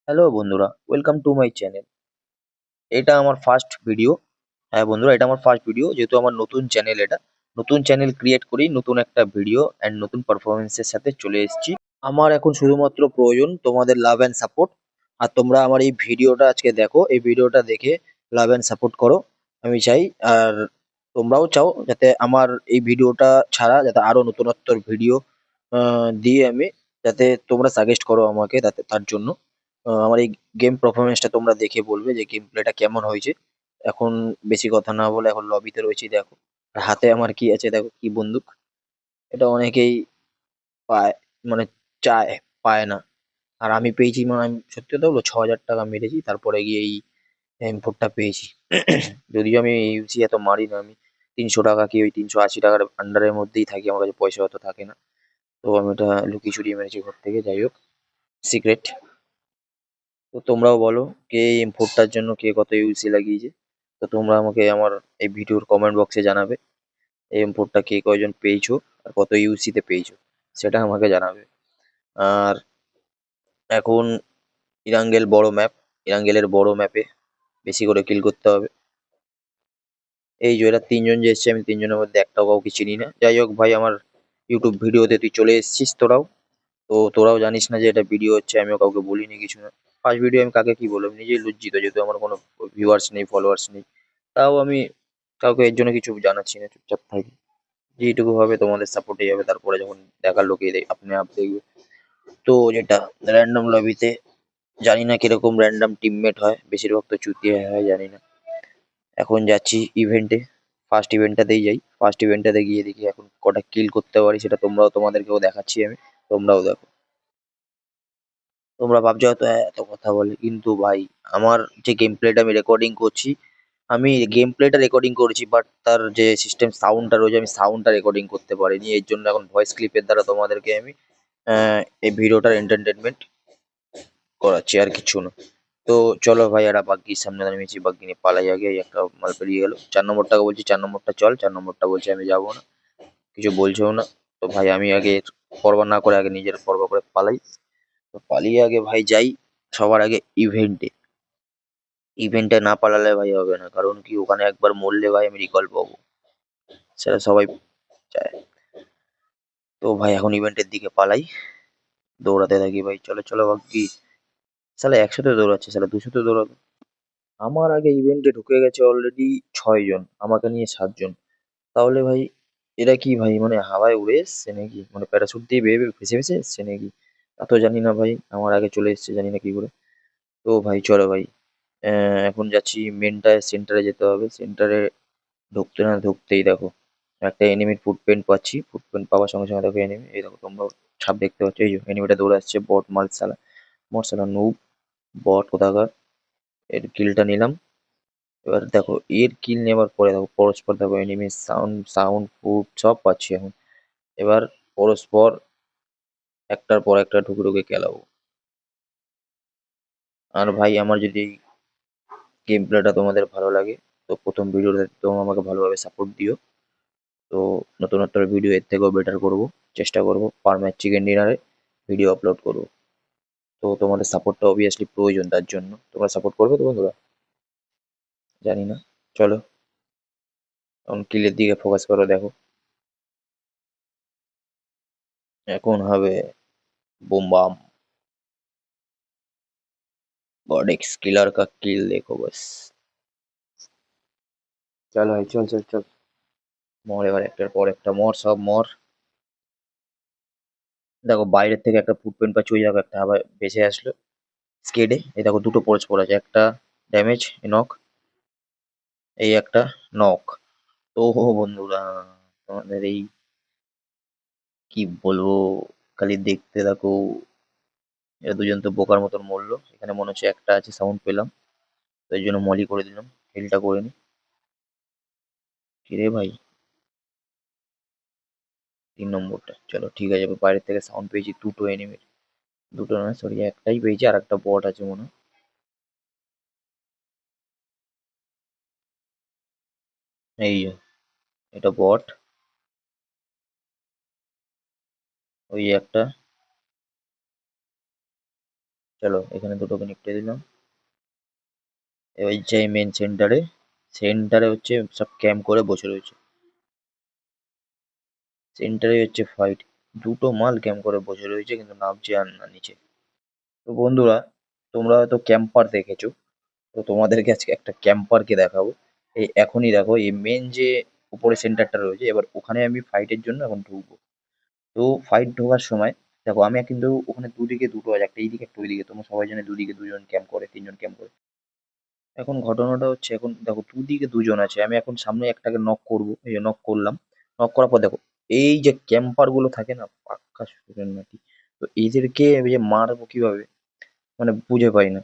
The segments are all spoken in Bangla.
হ্যালো বন্ধুরা, ওয়েলকাম টু মাই চ্যানেল। এটা আমার ফার্স্ট ভিডিও। হ্যাঁ বন্ধুরা, এটা আমার ফার্স্ট ভিডিও, যেহেতু আমার নতুন চ্যানেল। এটা নতুন চ্যানেল ক্রিয়েট করি, নতুন একটা ভিডিও অ্যান্ড নতুন পারফরমেন্সের সাথে চলে এসেছি। আমার এখন শুধুমাত্র প্রয়োজন তোমাদের লাভ অ্যান্ড সাপোর্ট। আর তোমরা আমার এই ভিডিওটা আজকে দেখো, এই ভিডিওটা দেখে লাভ অ্যান্ড সাপোর্ট করো, আমি চাই। আর তোমরাও চাও যাতে আমার এই ভিডিওটা ছাড়া যাতে আরো নতুনত্বর ভিডিও দিয়ে আমি, যাতে তোমরা সাজেস্ট করো আমাকে, তাতে তার জন্য আমার এই গেম পারফরমেন্সটা তোমরা দেখে বলবে যে গেম প্লেটা কেমন হয়েছে। এখন বেশি কথা না বলে এখন লবিতে রয়েছি, দেখো। আর হাতে আমার কি আছে দেখো, কি বন্দুক। এটা অনেকেই পায়, মানে চায়, পায় না। আর আমি পেয়েছি, মানে আমি সত্যি কথা বলবো, 6,000 টাকা মেরেছি, তারপরে গিয়ে এই M4টা পেয়েছি। যদিও আমি ইউসি এত মারি না, আমি 300 টাকা কি ওই 380 টাকার আন্ডারের মধ্যেই থাকি, আমার কাছে পয়সা অত থাকে না। তো আমি এটা লুকিয়ে চুরিয়ে মেরেছি ঘর থেকে, যাই হোক, সিক্রেট। তো তোমরাও বলো, কে এই M4টার জন্য কে কত ইউসি লাগিয়েছে। তো তোমরা আমাকে আমার এই ভিডিওর কমেন্ট বক্সে জানাবে, এই M4টা কে কয়জন পেয়েছো আর কত ইউসিতে পেয়েছো, সেটা আমাকে জানাবে। আর এখন ইরাঙ্গেল বড় ম্যাপ, ইরাঙ্গেলের বড় ম্যাপে বেশি করে কিল করতে হবে। এই যে এরা তিনজন যে এসছে, আমি তিনজনের মধ্যে একটাও কাউকে চিনি না। যাই হোক ভাই, আমার ইউটিউব ভিডিওতে তুই চলে এসেছিস তোরাও, তো তোরাও জানিস না যে এটা ভিডিও হচ্ছে, আমিও কাউকে বলিনি কিছু না। ফার্স্ট ভিডিও আমি কাকে কি বলবো, আমি নিজেই লজ্জিত, যেহেতু আমার কোনো ভিউয়ার্স নেই, ফলোয়ার্স নেই। তাও আমি কাউকে এর জন্য কিছু জানাচ্ছি না, চুপচাপ থাকি। যেটুকু হবে তোমাদের সাপোর্টেই হবে, তারপরে যখন দেখার লোকে আপনি আপ দেখবে। তো যেটা র্যান্ডম লবিতে, জানি না কিরকম র্যান্ডম টিমমেট হয়, বেশিরভাগ তো চুতিয়া হয়, জানি না। এখন যাচ্ছি ইভেন্টে, ফার্স্ট ইভেন্টটাতেই যাই। ফার্স্ট ইভেন্টটাতে গিয়ে দেখি এখন কটা কিল করতে পারি, সেটা তোমরাও, তোমাদেরকেও দেখাচ্ছি আমি, তোমরাও দেখো। তোমরা ভাবছো হয়তো এত কথা বলে, কিন্তু ভাই আমার যে গেম প্লেটা আমি রেকর্ডিং করছি, আমি গেম প্লেটা রেকর্ডিং করেছি, বাট তার যে সিস্টেম সাউন্ডটা রয়েছে, আমি সাউন্ডটা রেকর্ডিং করতে পারিনি। এর জন্য এখন ভয়েস ক্লিপের দ্বারা তোমাদেরকে আমি এই ভিডিওটার এন্টারটেনমেন্ট করাচ্ছি, আর কিছু না। তো চলো ভাই, একটা বাগ্গির সামনে দাঁড়িয়েছি, বাগ্গি নিয়ে পালাই আগে। এই একটা মাল পেরিয়ে গেল, 4 নম্বরটাকে বলছি 4 নম্বরটা চল, 4 নম্বরটা বলছে আমি যাবো না, কিছু বলছেও না। তো ভাই আমি আগে পরোয়া না করে আগে নিজের পরোয়া করে পালাই। তো পালিয়ে আগে ভাই যাই সবার আগে ইভেন্টে। ইভেন্টে না পালালে ভাই হবে না, কারণ কি ওখানে একবার মরলে ভাই আমি রিকল পাবো, সেটা সবাই চায়। তো ভাই এখন ইভেন্টের দিকে পালাই, দৌড়াতে থাকি ভাই, চলো চলো বাগ্গি। সালে 100তে দৌড়াচ্ছে, সালে 200তে দৌড়াবে। আমার আগে ইভেন্টে ঢুকে গেছে অলরেডি 6 জন, আমাকে নিয়ে 7 জন। তাহলে ভাই এরা কি ভাই, মানে হাওয়ায় উড়ে এসছে নাকি, মানে প্যারাশুট দিয়ে বেয়ে বেয়ে ভেসে ভেসে এসছে নাকি, তা তো জানি না ভাই। আমার আগে চলে এসছে, জানি না কি করে। তো ভাই চলো ভাই, এখন যাচ্ছি মেনটায়, সেন্টারে যেতে হবে। সেন্টারে ঢুকতে না ঢুকতেই দেখো একটা এনিমির ফুটপ্রিন্ট পাচ্ছি। ফুটপ্রিন্ট পাওয়ার সঙ্গে সঙ্গে দেখো এনিমি, এই দেখো তোমরা ছাপ দেখতে পাচ্ছ, এই যে এনিমিটা দৌড়ে আসছে, বট মাল সালা, মোর সালা নুব, বট কোথাকার। এর কিলটা নিলাম। এবার দেখো এর কিল নেবার পরে দেখো পরস্পর দেখো এনিমির সাউন্ড সাউন্ড ফুড সব পাচ্ছি এখন। এবার পরস্পর একটার পর একটা ঢুকে ঢুকে খেলাবো। আর ভাই আমার যদি গেম প্লেটা তোমাদের ভালো লাগে, তো প্রথম ভিডিওতে তোমরা আমাকে ভালোভাবে সাপোর্ট দিও। তো নতুনত্ব ভিডিও এর থেকেও বেটার করব, চেষ্টা করব পার ম্যাচ চিকেন ডিনারে ভিডিও আপলোড করব। তো তোমাদের সাপোর্টটা অবভিয়াসলি প্রয়োজন, তার জন্য তোমরা সাপোর্ট করবে তো বন্ধুরা, জানি না। চলো এখন কিলের দিকে ফোকাস করো, দেখো এখন হবে বুম বাম, गॉड एक्स किलर का किल देखो बस। চল ভাই চল চল চল, মর এবার একটার পর একটা মর, সব মর। দেখো বাইরের থেকে একটা ফুটপ্রিন্ট পাচ্ছি, ওই দেখো একটা আবার বেঁচে আসলো স্কেডে। এই দেখো দুটো পরস্পর আছে, একটা ড্যামেজ নক, এই একটা নক। তো বন্ধুরা, তোমাদের এই কি বলবো, খালি দেখতে থাকো। এরা দুজন তো বোকার মতন মরলো, এখানে মনে হচ্ছে একটা আছে, সাউন্ড পেলাম, তো এই জন্য মলি করে দিলাম, হিলটা করে নি। কিরে ভাই, 3 নম্বরটা, চলো ঠিক আছে। এবার বাইরের থেকে সাউন্ড পেয়েছি দুটো এনিমির, দুটো না সরি একটাই পেয়েছি, আর একটা বট আছে মনে হয়। এই যে, এটা বট, ওই একটা, চলো এখানে দুটোকে নিপটে দিলাম। এবার যাই মেন সেন্টারে। সেন্টারে হচ্ছে সব ক্যাম্প করে বসে রয়েছে। সেন্টারে হচ্ছে ফাইট। দুটো মাল ক্যাম্প করে বসে রয়েছে কিন্তু নামছে আর না নিচে। তো বন্ধুরা, তোমরা হয়তো ক্যাম্পার দেখেছো, তো তোমাদেরকে আজকে একটা ক্যাম্পারকে দেখাবো। এই এখনই দেখো, এই মেন যে উপরে সেন্টারটা রয়েছে, এবার ওখানে আমি ফাইটের জন্য এখন ঢুকবো। তো ফাইট ঢোকার সময় দেখো, আমি কিন্তু ওখানে দুদিকে দুটো আছে, একটা এইদিকে একটা ওইদিকে। তোমরা সবাই জানে দুদিকে দুজন ক্যাম্প করে, তিনজন ক্যাম্প করে। এখন ঘটনাটা হচ্ছে, এখন দেখো দুদিকে দুজন আছে, আমি এখন সামনে একটাকে নক করবো, এই যে নক করলাম। নক করার পর দেখো, এই যে ক্যাম্পার গুলো থাকে না, পাক্কা সুরের নাকি, তো এদেরকে এই যে মারবো কিভাবে, মানে বুঝে পাই না।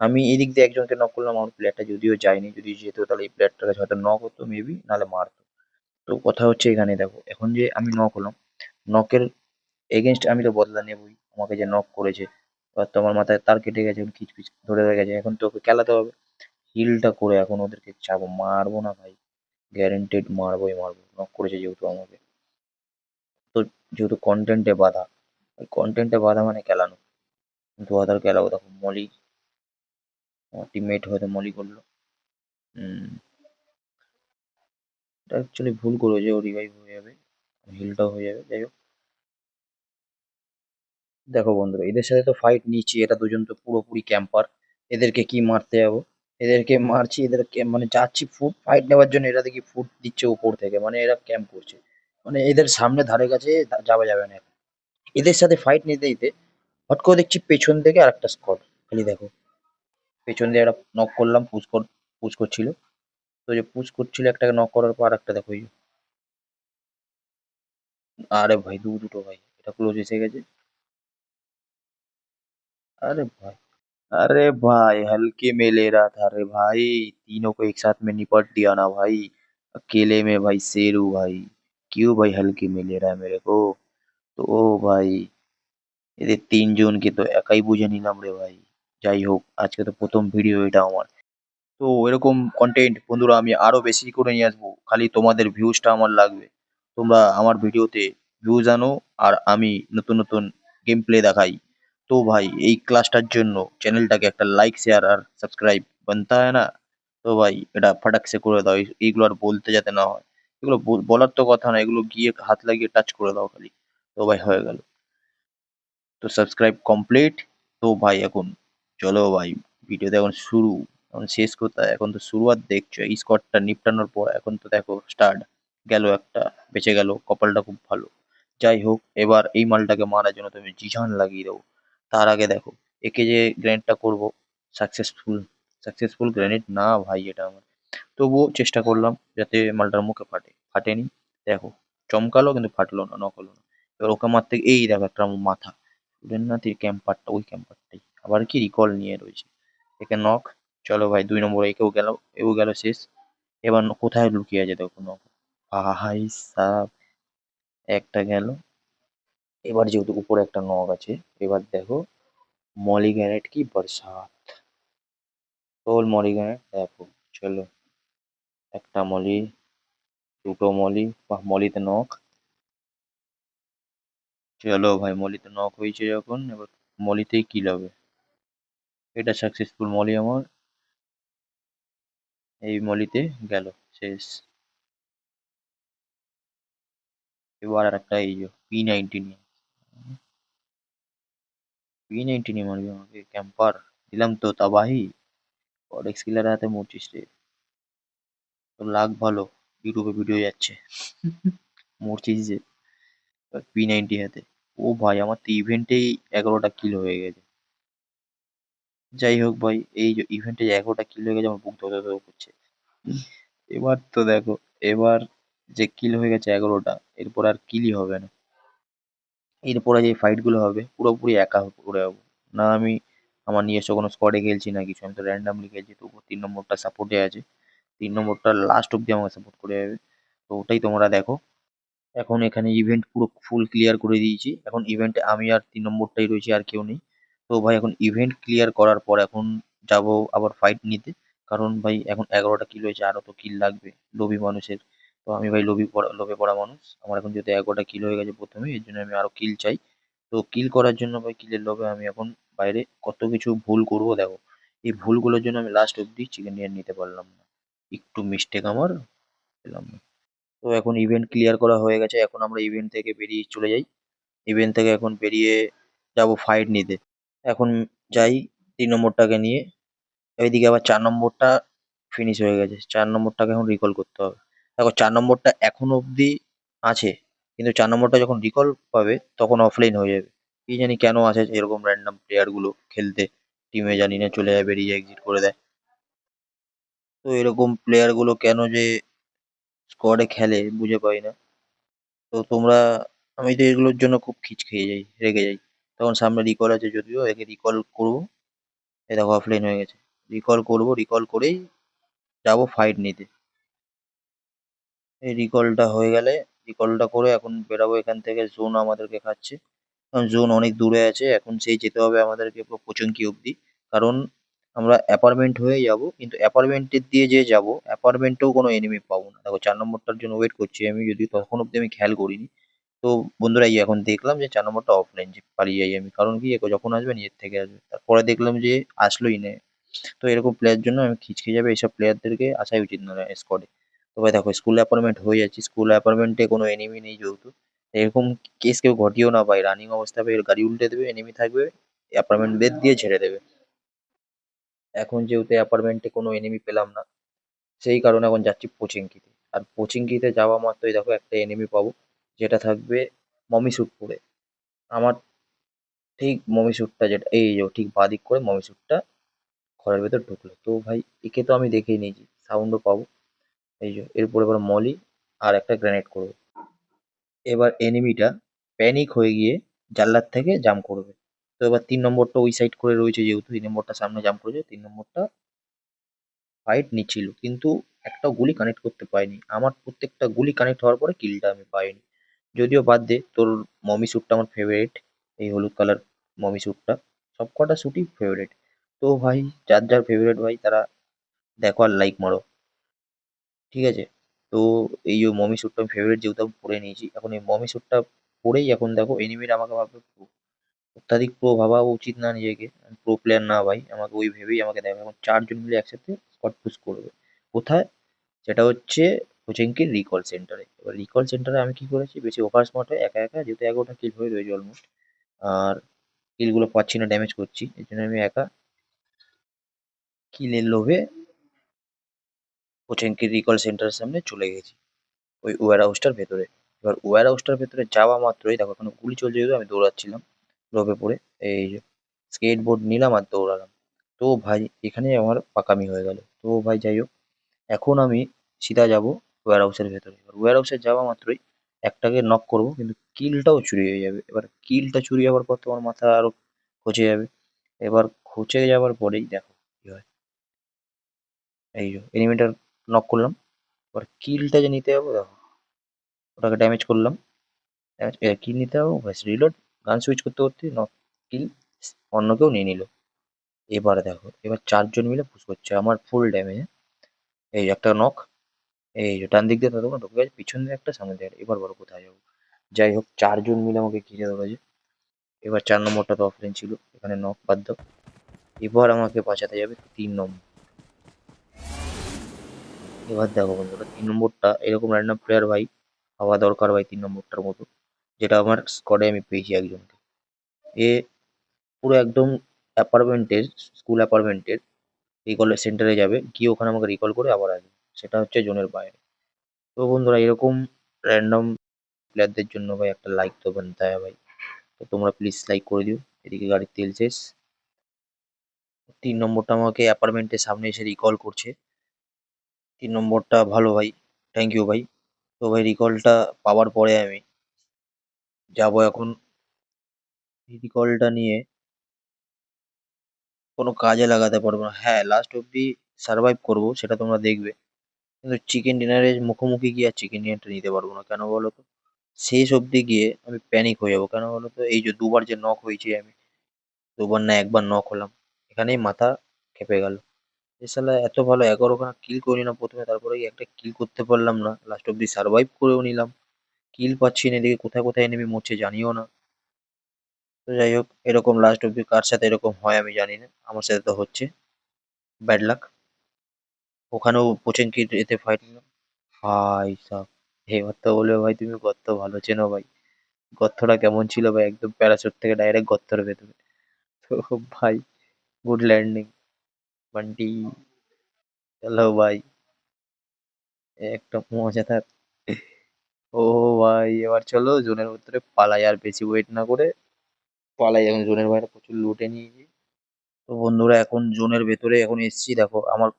আমি এদিক দিয়ে একজনকে নক করলাম, আমার প্লেয়ারটা যদিও যায়নি, যদি যেত তাহলে এই প্লেয়ারটার কাছে হয়তো নক হতো মেবি, নাহলে মারতো। তো কথা হচ্ছে এখানে দেখো, এখন যে আমি নক হলাম, নকের এগেনস্ট আমি তো বদলা নেবই। আমাকে যে নক করেছে, এবার তো আমার মাথায় তার কেটে গেছে, এখন খিচপিচ ধরে হয়ে গেছে, এখন তো ওকে খেলাতে হবে। হিলটা করে এখন ওদেরকে চাবো, মারবো না ভাই, গ্যারেন্টেড মারবোই মারবো, নক করেছে যেহেতু আমাকে। তো যেহেতু কন্টেন্টে বাধা, কন্টেন্টে বাধা মানে খেলানো, দু হাজার খেলাবো। দেখো মলি, আমার টিমমেট হয়তো মলি করলো। হুম, এটা অ্যাকচুয়ালি ভুল করেছে, ও রিভাইভ হয়ে যাবে, হিলটাও হয়ে যাবে, যাই হোক। দেখো বন্ধুরা, এদের সাথে তো ফাইট নিচ্ছি, এরা দুজন তো পুরোপুরি ক্যাম্পার। এদেরকে কি মারতে যাবো, এদেরকে মারছি, এদেরকে মানে যাচ্ছি ফুড ফাইট নেওয়ার জন্য, এরা দেখি ফুড দিচ্ছে উপর থেকে, মানে এরা ক্যাম্প করছে। মানে এদের সামনে ধারে কাছে যাওয়া যাবে না এখন। এদের সাথে ফাইট নিতে নিতে হট করে দেখছি পেছন থেকে আরেকটা স্কোয়াড। খালি দেখো, পেছন দিয়ে একটা নক করলাম, পুশ করছিল। তো যে পুশ করছিল একটাকে নক করার পর আরেকটা দেখো এই যে। আরে ভাই দুটো ভাই, এটা ক্লোজ এসে গেছে। अरे भाई, अरे भाई हल्के में ले रहा था, अरे भाई तीनों को एक साथ में निपट दिया ना भाई। अकेले में भाई शेर हूँ भाई। क्यों भाई हल्के में ले रहा है मेरे को? তো ভাই, এদের তিনজনকে তো একাই বুঝে নিলাম রে ভাই। যাই হোক, আজকে তো প্রথম ভিডিও এটা আমার। তো এরকম কন্টেন্ট বন্ধুরা আমি আরো বেশি করে নিয়ে আসবো, খালি তোমাদের ভিউজটা আমার লাগবে। তোমরা আমার ভিডিওতে ভিউজ আনো, আর আমি নতুন নতুন গেম প্লে দেখাই। তো ভাই এই ক্লাসটার জন্য চ্যানেলটাকে একটা লাইক শেয়ার আর সাবস্ক্রাইব বানতা হয় না? তো ভাই এটা ফাটাক সে করে দাও, এইগুলো আর বলতে যাতে না হয়। এগুলো বলার তো কথা না, এগুলো গিয়ে হাত লাগিয়ে টাচ করে দাও খালি। তো ভাই হয়ে গেল। তো সাবস্ক্রাইব কমপ্লিট। তো ভাই এখন চলো ভাই, ভিডিওতে এখন শুরু। এখন শেষ কোথায়, এখন তো শুরুয়াত দেখছো, এই স্কটটা নিপটানোর পর এখন তো দেখো স্টার্ট। গেল একটা, বেঁচে গেল, কপালটা খুব ভালো। যাই হোক, এবার এই মালটাকে মারার জন্য তুমি জিজান লাগিয়ে দেবো। তার আগে দেখো, একে যে গ্রেনেডটা করবো, সাকসেসফুল। সাকসেসফুল গ্রেনেড না ভাই এটা আমার। তবুও চেষ্টা করলাম যাতে মালটার মুখে ফাটেনি। দেখো, চমকালো কিন্তু ফাটলো না, নক হলো না। এবার ওকে মারতে এই দেখো একটা মাথা। সুরেন্দ্রনাথের ক্যাম্পারটা, ওই ক্যাম্পারটাই আবার কি রিকল নিয়ে রয়েছে। একে নক। চলো ভাই 2 নম্বর একেও গেল, এও গেল শেষ। এবার কোথায় লুকিয়ে আছে দেখো নক। ভাই সাব, একটা গেল। এবার যেহেতু উপরে একটা নক আছে, এবার দেখো মলি গ্যারেট কি বরসাত। তোল মলি গ্যারেট দেখো। চলো, একটা মলি, দুটো মলি, বাহ মলিতে নক। চলো ভাই মলিতে নক হয়েছে যখন, এবার মলিতেই কিল হবে। এটা সাকসেসফুল মলি আমার, এই মলিতে গেল শেষ। এবার আর একটা এই যে P90 নিয়ে, P90 নিয়ে মারবি আমাকে ক্যাম্পার? দিলাম তো তাবাহি। কডেক্স কিলার হাতে মরছিস রে, তোর লাক ভালো, ইউটিউবে ভিডিও যাচ্ছে। মরছিস যে P90 হাতে। ও ভাই আমার তো ইভেন্টেই 11টা কিল হয়ে গেছে। যাই হোক ভাই, এই যে ইভেন্টে 11টা কিল হয়ে গেছে, আমার বুক ধরে ধরে করছে। এবার তো দেখো, এবার যে কিল হয়ে গেছে 11টা, এরপর আর কিলই হবে না। এরপরে যে ফাইট গুলো হবে পুরোপুরি একা করে যাবো। না আমি আমার নিজস্ব কোনো স্কোয়াডে খেলছি না কিছু, আমি তো র্যান্ডামলি খেলছি। তবু 3 নম্বরটা সাপোর্টে আছে, 3 নম্বরটা লাস্ট অব্দি আমাকে সাপোর্ট করে যাবে। তো ওটাই তোমরা দেখো। এখন এখানে ইভেন্ট পুরো ফুল ক্লিয়ার করে দিয়েছি, এখন ইভেন্টে আমি আর 3 নম্বরটাই রয়েছি, আর কেউ নেই। তো ভাই এখন ইভেন্ট ক্লিয়ার করার পর এখন যাব আবার ফাইট নিতে। কারণ ভাই এখন 11টা কিল হয়েছে, আরো তো কিল লাগবে লোভী মানুষের। তো আমি ভাই লোভে পড়া মানুষ, আমার এখন যেহেতু 11টা কিল হয়ে গেছে প্রথমে, এর জন্য আমি আরো কিল চাই। তো কিল করার জন্য ভাই, কিলের লোভে আমি এখন বাইরে কত কিছু ভুল করবো দেখো। এই ভুলগুলোর জন্য আমি লাস্ট অব্দি চিকেন ডিনার নিতে পারলাম না। একটু মিস্টেক আমার, পেলাম না। তো এখন ইভেন্ট ক্লিয়ার করা হয়ে গেছে, এখন আমরা ইভেন্ট থেকে বেরিয়ে চলে যাই। ইভেন্ট থেকে এখন বেরিয়ে যাব ফাইট নিতে। এখন যাই 3 নম্বরটাকে নিয়ে। এইদিকে আবার 4 নম্বরটা ফিনিশ হয়ে গেছে, 4 নম্বরটাকে এখন রিকল করতে হবে। দেখো 4 নম্বরটা এখন অব্দি আছে, কিন্তু 4 নম্বরটা যখন রিকল পাবে তখন অফলাইন হয়ে যাবে। কি জানি কেন আছে এরকম র্যান্ডম প্লেয়ার গুলো খেলতে, টিমে জানি না চলে যায়, বেরিয়ে যায়, এক্সিট করে দেয়। তো এরকম প্লেয়ার গুলো কেন যে স্কোয়াডে খেলে বুঝে পাই না। তো তোমরা, আমি তো এগুলোর জন্য খুব খিচ খেয়ে যাই, রেগে যাই। তখন সামনে রিকল আছে, যদিও একে রিকল করবো। এই দেখো অফলাইন হয়ে গেছে। রিকল করবো, রিকল করেই যাবো ফাইট নিতে। এই রিকলটা হয়ে গেলে, রিকলটা করে এখন বেরাবো এখান থেকে। জোন আমাদেরকে খাচ্ছে, কারণ জোন অনেক দূরে আছে। এখন সেই যেতে হবে আমাদেরকে পচঙ্কি অব্দি। কারণ আমরা অ্যাপার্টমেন্ট হয়ে যাব, কিন্তু অ্যাপার্টমেন্টের দিয়ে যে যাব, অ্যাপার্টমেন্টেও কোনো এনিমি পাবো না। দেখো 4 নম্বরটার জন্য ওয়েট করছি আমি, যদি তখন অব্দি আমি খেয়াল করিনি। তো বন্ধুরা, এই এখন দেখলাম যে 4 নম্বরটা অফলাইন, যে পালিয়ে যাই আমি। কারণ কি, এ যখন আসবে নিজের থেকে আসবে, তারপরে দেখলাম যে আসলোই না। তো এরকম প্লেয়ার জন্য আমি খিচকে যাবে, এইসব প্লেয়ারদেরকে আসাই উচিত নয় স্কোয়াডে। তো ভাই দেখো, স্কুল অ্যাপার্টমেন্ট হয়ে যাচ্ছে, স্কুল অ্যাপার্টমেন্টে কোনো এনিমি নেই যেহেতু। এরকম কেস কেউ ঘটিও না ভাই, রানিং অবস্থা পেয়ে গাড়ি উল্টে দেবে, এনিমি থাকবে, অ্যাপার্টমেন্ট বেদ দিয়ে ছেড়ে দেবে। এখন যেহেতু অ্যাপার্টমেন্টে কোনো এনিমি পেলাম না, সেই কারণে এখন যাচ্ছি পোচিংকিতে। আর পোচিংকিতে যাওয়া মাত্রই দেখো একটা এনিমি পাবো, যেটা থাকবে মমি স্যুট পরে। আমার ঠিক মমি স্যুটটা, যেটা এই যে ঠিক বাদিক করে মমি স্যুটটা ঘরের ভেতর ঢুকলো। তো ভাই একে তো আমি দেখেই নিয়েছি, সাউন্ডও পাবো। এই যে এরপর এবার মলি আর একটা গ্রেনেড করবো। এবার এনিমিটা প্যানিক হয়ে গিয়ে জানলার থেকে জাম্প করবে। তো এবার 3 নম্বরটা ওই সাইড করে রয়েছে, যেহেতু 3 নম্বরটা সামনে জাম্প করেছে, 3 নম্বরটা ফাইট নিচ্ছিল, কিন্তু একটা গুলি কানেক্ট করতে পারিনি। আমার প্রত্যেকটা গুলি কানেক্ট হওয়ার পরে কিলটা আমি পাইনি। যদিও বাদ দে, তোর মমি স্যুটটা আমার ফেভারিট। এই হলুদ কালার মমি স্যুটটা সব কটা স্যুটই ফেভারিট। তো ভাই, যার যার ফেভারিট ভাই তারা দেখো আর লাইক মারো, ঠিক আছে? তো এই যে মমি স্যুটটা আমি ফেভারিট যেহেতু আমি পরে নিয়েছি, এখন এই মমি স্যুটটা পরেই এখন দেখো এনিমিরা আমাকে ভাববে pro। অত্যাধিক প্রো ভাবা উচিত না নিজেকে, প্রো প্লেয়ার না ভাই, আমাকে ওই ভেবেই আমাকে দেখো এখন 4 জন মিলে একসাথে স্কট পুশ করবে। কোথায়? সেটা হচ্ছে কোচিংকির রিকল সেন্টারে। এবার রিকল সেন্টারে আমি কি করেছি, বেশি ওভার স্মার্ট হয়ে একা একা, যেহেতু 11টা কিল হয়ে রয়েছে অলমোস্ট, আর কিলগুলো পাচ্ছি না, ড্যামেজ করছি, এই জন্য আমি একা কিলের লোভে কোচিংকির রিকল সেন্টারের সামনে চলে গেছি, ওই ওয়্যার হাউসটার ভেতরে। এবার ওয়্যার হাউসটার ভেতরে যাওয়া মাত্রই দেখো ওখানে গুলি চলছে, যেহেতু আমি দৌড়াচ্ছিলাম লোভে পড়ে। এই যে স্কেট বোর্ড নিলাম আর দৌড়ালাম। তো ভাই এখানে আমার পাকামি হয়ে গেল। তো ভাই যাই হোক, এখন আমি সিধা যাব ওয়্যার হাউসের ভেতরে। এবার ওয়্যার হাউসে যাওয়া মাত্রই একটাকে নক করব, কিন্তু কিলটাও চুরি হয়ে যাবে। এবার কিলটা চুরি হওয়ার পর তোমার মাথা আরো খচে যাবে। এবার খচে যাওয়ার পরেই দেখো কি হয়। এই যে এনিমিটার নক করলাম, এবার কিলটা যে নিতে যাবো দেখো, ওটাকে ড্যামেজ করলাম। কিল নিতে যাবো, ব্যাস রিলোড, গান সুইচ করতে করতে নক, কিল অন্য কেউ নিয়ে নিল। এবারে দেখো, এবার 4 জন মিলে পুশ করছে আমার ফুল ড্যামেজে। এই যে একটা নক, এই যে ডান দিক দিয়ে ততক্ষণ ঢুকে গেছে, পিছন দিয়ে একটা, সামনে দিয়ে একটা। এবার বলো কোথায় যাবো? যাই হোক, 4 জন মিলে আমাকে ঘিরে ধরেছে। এবার 4 নম্বরটা তো অফলাইন ছিল, এখানে নক বাদ দাও। এবার আমাকে বাঁচাতে যাবে 3 নম্বর। এবার দেখো বন্ধুরা, 3 নম্বরটা এরকম র্যান্ডম প্লেয়ার ভাই হওয়া দরকার ভাই, 3 নম্বরটার মতো, যেটা আমার স্কোয়াডে আমি পেয়েছি একজনকে। এ পুরো একদম অ্যাপার্টমেন্টের, স্কুল অ্যাপার্টমেন্টের রিকল সেন্টারে যাবে, গিয়ে ওখানে আমাকে রিকল করে আবার আসবে। সেটা হচ্ছে জোনের বাইরে। তো বন্ধুরা, এরকম র্যান্ডম প্লেয়ারদের জন্য ভাই একটা লাইক তো বানতে হয় ভাই। তো তোমরা প্লিজ লাইক করে দিও। এদিকে গাড়ির তেল শেষ। 3 নম্বরটা আমাকে অ্যাপার্টমেন্টের সামনে এসে রিকল করছে। 3 নম্বরটা ভালো ভাই, থ্যাংক ইউ ভাই। তো ভাই রিকলটা পাওয়ার পরে আমি যাব এখন, এই রিকলটা নিয়ে কোনো কাজে লাগাতে পারবো না। হ্যাঁ, লাস্ট অব্দি সার্ভাইভ করবো, সেটা তোমরা দেখবে। কিন্তু চিকেন ডিনারের মুখোমুখি গিয়ে আর চিকেন ডিনারটা নিতে পারবো না, কেন বলো তো? শেষ অব্দি গিয়ে আমি প্যানিক হয়ে যাবো, কেন বলো তো? এই যে দুবার যে নক হয়েছি আমি, দুবার না একবার নক হলাম, এখানেই মাথা খেপে গেল। এ শালা এত ভালো 11খানা কিল করে নিলাম প্রথমে, তারপরে এই একটা কিল করতে পারলাম না, লাস্ট অব্দি সার্ভাইভ করেও নিলাম, কিল পাচ্ছি না, এদিকে কোথায় কোথায় এনিমি মরছে জানিও না। তো যাই হোক, এরকম লাস্ট অব্দি কার সাথে এরকম হয় আমি জানি না, আমার সাথে তো হচ্ছে। Bad luck. ওখানেও পোচেনকির এতে ফাইট নিলাম। ভাই সাব, এবার তো বলবে ভাই তুমি গর্ত ভালো চেনো ভাই। গর্তটা কেমন ছিল ভাই, একদম প্যারাশুট থেকে ডাইরেক্ট গর্তের ভেতরে। তো ভাই, গুড ল্যান্ডিং বান্টি। হ্যালো ভাই, একটা মজাদার। ও ভাই, এবার চলো জোনের ভিতরে পালাই, আর বেশি ওয়েট না করে পালাই, এখন জোনের বাইরে প্রচুর লুটে নিয়েছি। তো বন্ধুরা, এখন জোনের ভেতরে এখন এসছি, দেখো আমার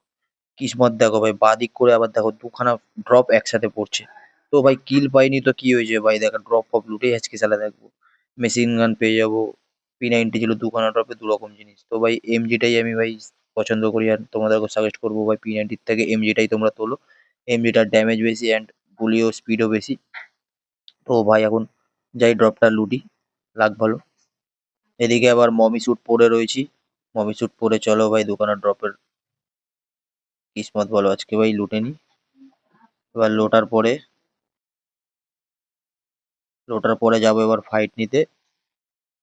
কিসমত দেখো ভাই, বাদিক করে আবার দেখো দুখানা ড্রপ একসাথে পড়ছে। তো ভাই কিল পাইনি তো কি হয়েছে ভাই, দেখো ড্রপ ফপ লুটেই আজকে সালা দেখবো। মেশিন গান পেয়ে যাবো, P90 ছিল দুখানা ড্রপে দু রকম জিনিস। তো ভাই এমজিটাই আমি ভাই পছন্দ করি, আর তোমাদেরকে সাজেস্ট করবো ভাই P90 থেকে এমজিটাই তোমরা তোলো। এমজিটার ড্যামেজ বেশি অ্যান্ড গুলিও স্পিডও বেশি। তো ভাই এখন যাই ড্রপটা লুটি, লাগ ভালো। এদিকে আবার মমি স্যুট পরে রয়েছি, মমি স্যুট পরে চলো ভাই দোকানের ড্রপের কিসমত বলো আজকে ভাই লুটে নি। এবার লোটার পরে যাবো এবার ফাইট নিতে।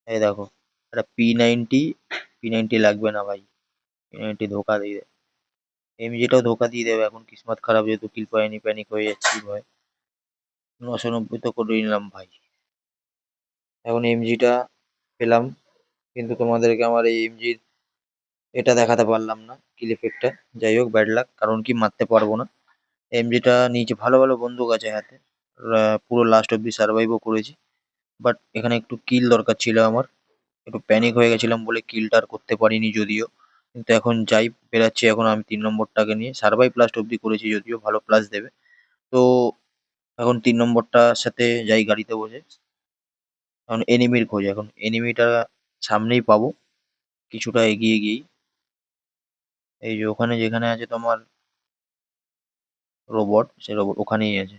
এই দেখো, একটা P90 লাগবে না ভাই, P90 ধোকা দিয়ে দেবে। এমজিটাও ধোকা দিয়ে দেবে, এখন কিসমত খারাপ যেহেতু কিল পাইনি, প্যানিক হয়ে যাচ্ছি ভাই। 990 তো করে নিলাম ভাই। এখন এমজিটা পেলাম, কিন্তু তোমাদেরকে আমার এই এমজির এটা দেখাতে পারলাম না, কিল এফেক্টটা। যাই হোক, ব্যাড লাক, কারণ কি মারতে পারবো না। এমজিটা নিচে ভালো ভালো বন্দুক আছে হাতে, পুরো লাস্ট অব্দি সার্ভাইভও করেছি। বাট এখানে একটু কিল দরকার ছিল আমার, একটু প্যানিক হয়ে গেছিলাম বলে কিলটা আর করতে পারিনি যদিও। কিন্তু এখন যাই বেরাচ্ছি, এখন আমি 3 নম্বরটাকে নিয়ে সার্ভাইভ লাস্ট অব্দি করেছি, যদিও ভালো প্লাস দেবে। তো এখন 3 নম্বরটার সাথে যাই গাড়িতে বসে। এখন এনিমির খোঁজ, এখন এনিমিটা সামনেই পাবো কিছুটা এগিয়ে গিয়েই। এই যে ওখানে যেখানে আছে তোমার রোবট, সে রোবট ওখানেই আছে।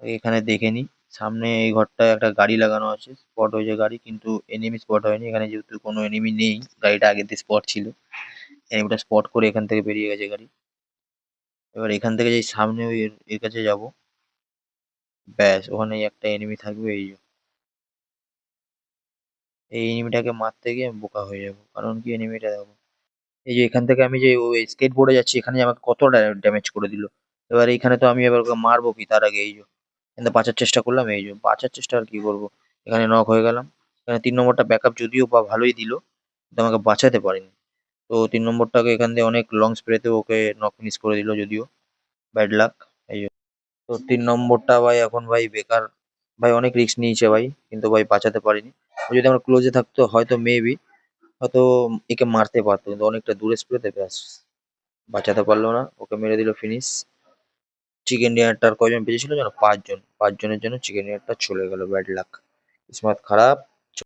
এখানে দেখে নি, সামনে এই ঘরটায় একটা গাড়ি লাগানো আছে, স্পট হয়েছে গাড়ি, কিন্তু এনিমি স্পট হয়নি এখানে, যেহেতু কোনো এনিমি নেই। গাড়িটা আগে দিয়ে স্পট ছিল, এনিমিটা স্পট করে এখান থেকে বেরিয়ে গেছে গাড়ি। এবার এখান থেকে যেই সামনে ওই এর কাছে যাব, ব্যাস ওখানে একটা এনিমি থাকবে। এই যে এই এনিমিটাকে মারতে গিয়ে আমি বোকা হয়ে যাবো, কারণ কি এনিমিটা দেখো, এই যে এখান থেকে আমি যে ওই স্কেট বোর্ডে যাচ্ছি, এখানে আমাকে কত ড্যামেজ করে দিল। এবার এইখানে তো আমি এবার ওকে মারবো কি তার আগে, এই যে কিন্তু বাঁচার চেষ্টা করলাম, এই যে বাঁচার চেষ্টা আর কি করবো, এখানে নক হয়ে গেলাম। এখানে 3 নম্বরটা ব্যাকআপ যদিও বা ভালোই দিল, কিন্তু আমাকে বাঁচাতে পারেনি। তো 3 নম্বরটাকে এখান দিয়ে অনেক লং স্প্রেতে ওকে নক ফিনিশ করে দিল যদিও, ব্যাড লাক। এই যে, তো 3 নম্বরটা ভাই এখন ভাই বেকার, ভাই অনেক রিস্ক নিয়েছে ভাই, কিন্তু ভাই বাঁচাতে পারিনি। ও যদি আমার ক্লোজে থাকতো হয়তো মেবি, হয়তো একে মারতে পারতো, কিন্তু অনেকটা দূরে স্প্রেতে ব্যাস বাঁচাতে পারলো না, ওকে মেরে দিল ফিনিশ। চিকেন ডিনারটার কয়জন বেঁচেছিল জানো, 5 জন, 5 জনের জন্য চিকেন ডিনারটা চলে গেল, ব্যাড লাক, কিসমত খারাপ।